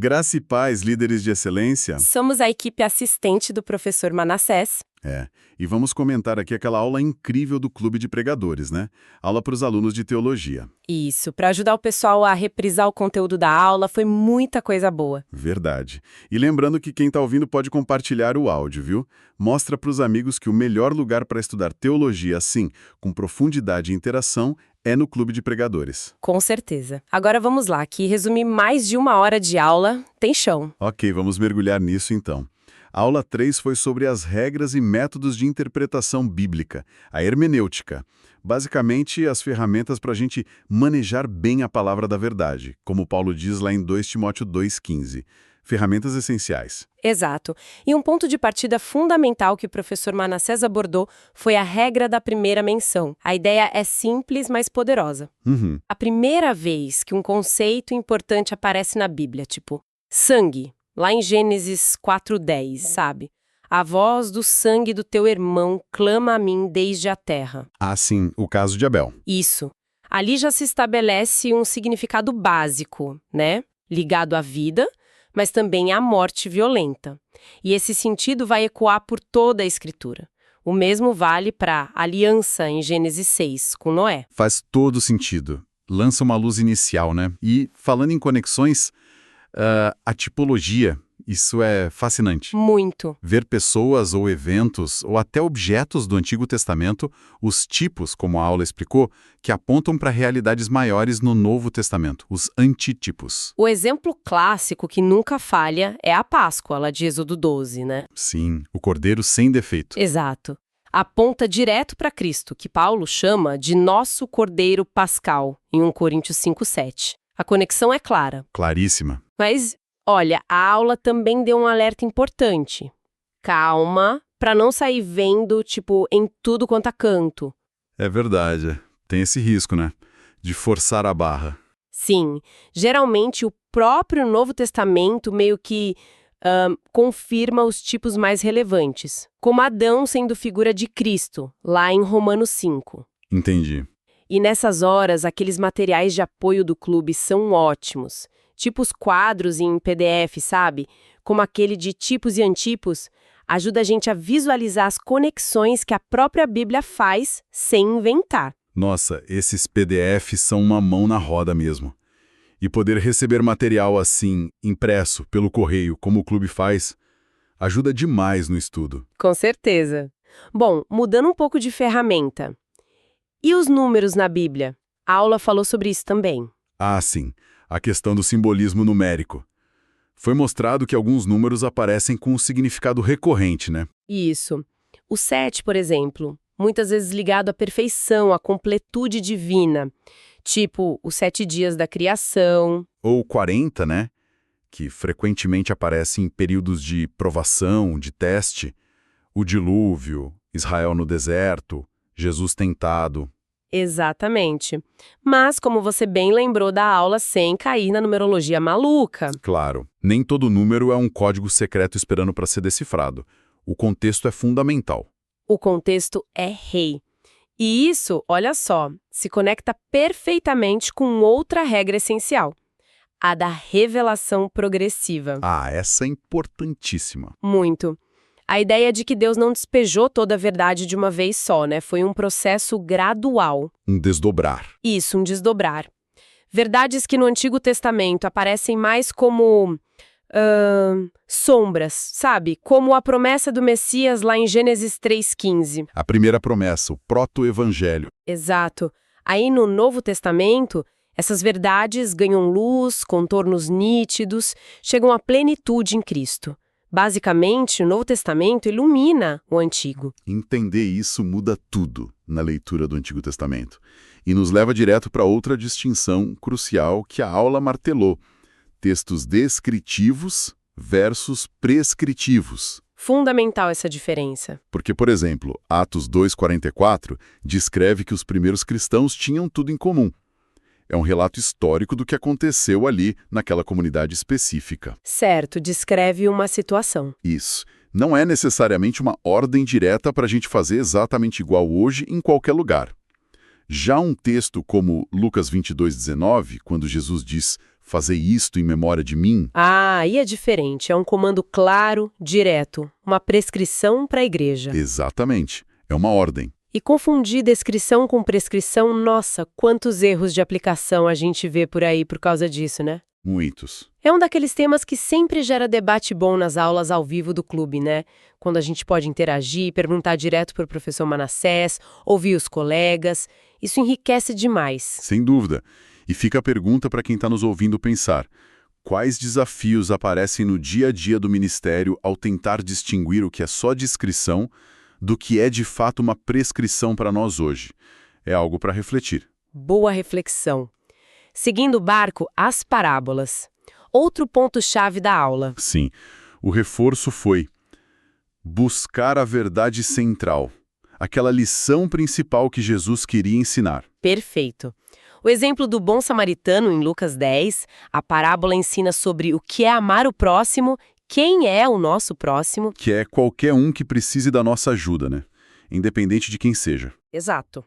Graça e paz, líderes de excelência. Somos a equipe assistente do professor Manassés. E vamos comentar aqui aquela aula incrível do Clube de Pregadores, né? Aula para os alunos de teologia. Isso, para ajudar o pessoal a reprisar o conteúdo da aula, foi muita coisa boa. Verdade. E lembrando que quem está ouvindo pode compartilhar o áudio, viu? Mostra para os amigos que o melhor lugar para estudar teologia assim, com profundidade e interação, é no Clube de Pregadores. Com certeza. Agora vamos lá, que resumir mais de 1 hora de aula tem chão. Ok, vamos mergulhar nisso então. A aula 3 foi sobre as regras e métodos de interpretação bíblica, a hermenêutica. Basicamente, as ferramentas para a gente manejar bem a palavra da verdade, como Paulo diz lá em 2 Timóteo 2,15. Ferramentas essenciais. Exato. E um ponto de partida fundamental que o professor Manassés abordou foi a regra da primeira menção. A ideia é simples, mas poderosa. A primeira vez que um conceito importante aparece na Bíblia, tipo sangue, lá em Gênesis 4:10, sabe? A voz do sangue do teu irmão clama a mim desde a terra. Ah, sim, o caso de Abel. Isso. Ali já se estabelece um significado básico, né? Ligado à vida, mas também à morte violenta. E esse sentido vai ecoar por toda a Escritura. O mesmo vale para a aliança em Gênesis 6, com Noé. Faz todo sentido. Lança uma luz inicial, né? E, falando em conexões, a tipologia, isso é fascinante. Muito. Ver pessoas ou eventos, ou até objetos do Antigo Testamento, os tipos, como a aula explicou, que apontam para realidades maiores no Novo Testamento, os antítipos. O exemplo clássico que nunca falha é a Páscoa, lá de Êxodo 12, né? Sim, o Cordeiro sem defeito. Exato. Aponta direto para Cristo, que Paulo chama de nosso Cordeiro Pascal, em 1 Coríntios 5:7. A conexão é clara. Claríssima. Mas, olha, a aula também deu um alerta importante. Calma, para não sair vendo, tipo, em tudo quanto é canto. É verdade. Tem esse risco, né? De forçar a barra. Sim, geralmente o próprio Novo Testamento meio que confirma os tipos mais relevantes, como Adão sendo figura de Cristo, lá em Romanos 5. Entendi. E nessas horas, aqueles materiais de apoio do clube são ótimos. Tipo os quadros em PDF, sabe? Como aquele de tipos e antipos, ajuda a gente a visualizar as conexões que a própria Bíblia faz sem inventar. Nossa, esses PDFs são uma mão na roda mesmo. E poder receber material assim, impresso, pelo correio, como o clube faz, ajuda demais no estudo. Com certeza. Bom, mudando um pouco de ferramenta. E os números na Bíblia? A aula falou sobre isso também. Ah, sim. A questão do simbolismo numérico. Foi mostrado que alguns números aparecem com um significado recorrente, né? Isso. O 7, por exemplo, muitas vezes ligado à perfeição, à completude divina. Tipo, os 7 dias da criação. Ou 40, né? Que frequentemente aparece em períodos de provação, de teste. O dilúvio, Israel no deserto, Jesus tentado. Exatamente. Mas, como você bem lembrou da aula, sem cair na numerologia maluca. Claro, nem todo número é um código secreto esperando para ser decifrado. O contexto é fundamental. O contexto é rei. E isso, olha só, se conecta perfeitamente com outra regra essencial, a da revelação progressiva. Ah, essa é importantíssima. Muito. A ideia de que Deus não despejou toda a verdade de uma vez só, né? Foi um processo gradual. Um desdobrar. Isso, um desdobrar. Verdades que no Antigo Testamento aparecem mais como sombras, sabe? Como a promessa do Messias lá em Gênesis 3:15. A primeira promessa, o proto-evangelho. Exato. Aí no Novo Testamento, essas verdades ganham luz, contornos nítidos, chegam à plenitude em Cristo. Basicamente, o Novo Testamento ilumina o Antigo. Entender isso muda tudo na leitura do Antigo Testamento. E nos leva direto para outra distinção crucial que a aula martelou. Textos descritivos versus prescritivos. Fundamental essa diferença. Porque, por exemplo, Atos 2:44 descreve que os primeiros cristãos tinham tudo em comum. É um relato histórico do que aconteceu ali naquela comunidade específica. Certo, descreve uma situação. Isso. Não é necessariamente uma ordem direta para a gente fazer exatamente igual hoje em qualquer lugar. Já um texto como Lucas 22:19, quando Jesus diz fazer isto em memória de mim. Ah, aí é diferente. É um comando claro, direto. Uma prescrição para a igreja. Exatamente. É uma ordem. E confundir descrição com prescrição, nossa, quantos erros de aplicação a gente vê por aí por causa disso, né? Muitos. É um daqueles temas que sempre gera debate bom nas aulas ao vivo do clube, né? Quando a gente pode interagir, perguntar direto para o professor Manassés, ouvir os colegas. Isso enriquece demais. Sem dúvida. E fica a pergunta para quem está nos ouvindo pensar. Quais desafios aparecem no dia a dia do ministério ao tentar distinguir o que é só descrição do que é de fato uma prescrição para nós hoje? É algo para refletir. Boa reflexão. Seguindo o barco, as parábolas. Outro ponto-chave da aula. Sim, o reforço foi buscar a verdade central, aquela lição principal que Jesus queria ensinar. Perfeito. O exemplo do bom samaritano em Lucas 10, a parábola ensina sobre o que é amar o próximo, quem é o nosso próximo. Que é qualquer um que precise da nossa ajuda, né? Independente de quem seja. Exato.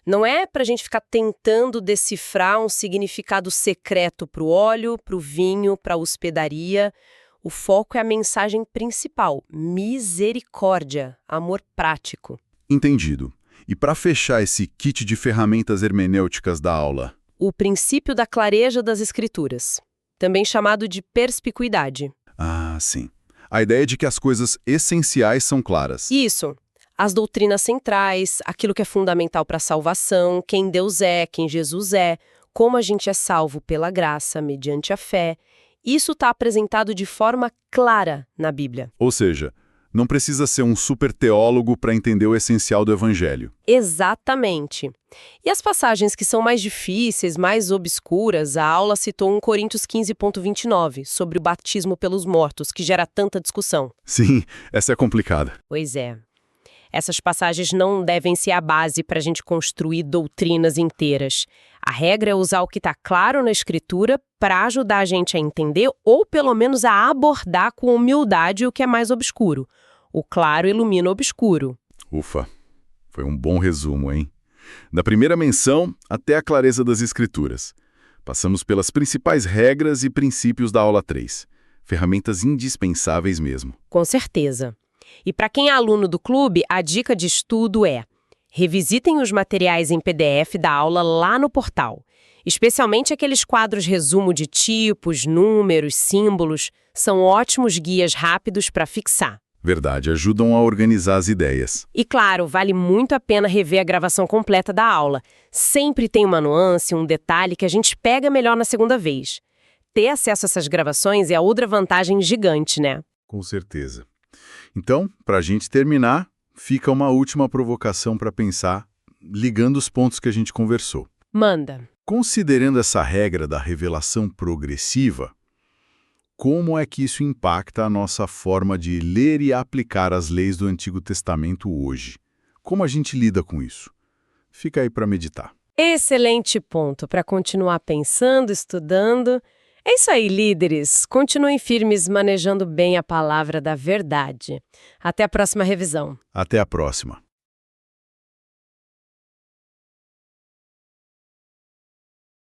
Não é para a gente ficar tentando decifrar um significado secreto para o óleo, para o vinho, para a hospedaria. O foco é a mensagem principal: misericórdia, amor prático. Entendido. E para fechar esse kit de ferramentas hermenêuticas da aula? O princípio da clareza das escrituras, também chamado de perspicuidade. Ah, sim. A ideia de que as coisas essenciais são claras. Isso. As doutrinas centrais, aquilo que é fundamental para a salvação, quem Deus é, quem Jesus é, como a gente é salvo pela graça, mediante a fé. Isso está apresentado de forma clara na Bíblia. Ou seja, não precisa ser um super teólogo para entender o essencial do Evangelho. Exatamente. E as passagens que são mais difíceis, mais obscuras, a aula citou 1 Coríntios 15,29, sobre o batismo pelos mortos, que gera tanta discussão. Sim, essa é complicada. Pois é. Essas passagens não devem ser a base para a gente construir doutrinas inteiras. A regra é usar o que está claro na Escritura para ajudar a gente a entender ou, pelo menos, a abordar com humildade o que é mais obscuro. O claro ilumina o obscuro. Ufa, foi um bom resumo, hein? Da primeira menção até a clareza das Escrituras. Passamos pelas principais regras e princípios da aula 3. Ferramentas indispensáveis mesmo. Com certeza. E para quem é aluno do clube, a dica de estudo é: revisitem os materiais em PDF da aula lá no portal. Especialmente aqueles quadros resumo de tipos, números, símbolos. São ótimos guias rápidos para fixar. Verdade, ajudam a organizar as ideias. E claro, vale muito a pena rever a gravação completa da aula. Sempre tem uma nuance, um detalhe que a gente pega melhor na segunda vez. Ter acesso a essas gravações é a outra vantagem gigante, né? Com certeza. Então, para a gente terminar, fica uma última provocação para pensar, ligando os pontos que a gente conversou. Manda. Considerando essa regra da revelação progressiva, como é que isso impacta a nossa forma de ler e aplicar as leis do Antigo Testamento hoje? Como a gente lida com isso? Fica aí para meditar. Excelente ponto para continuar pensando, estudando. É isso aí, líderes. Continuem firmes manejando bem a palavra da verdade. Até a próxima revisão. Até a próxima.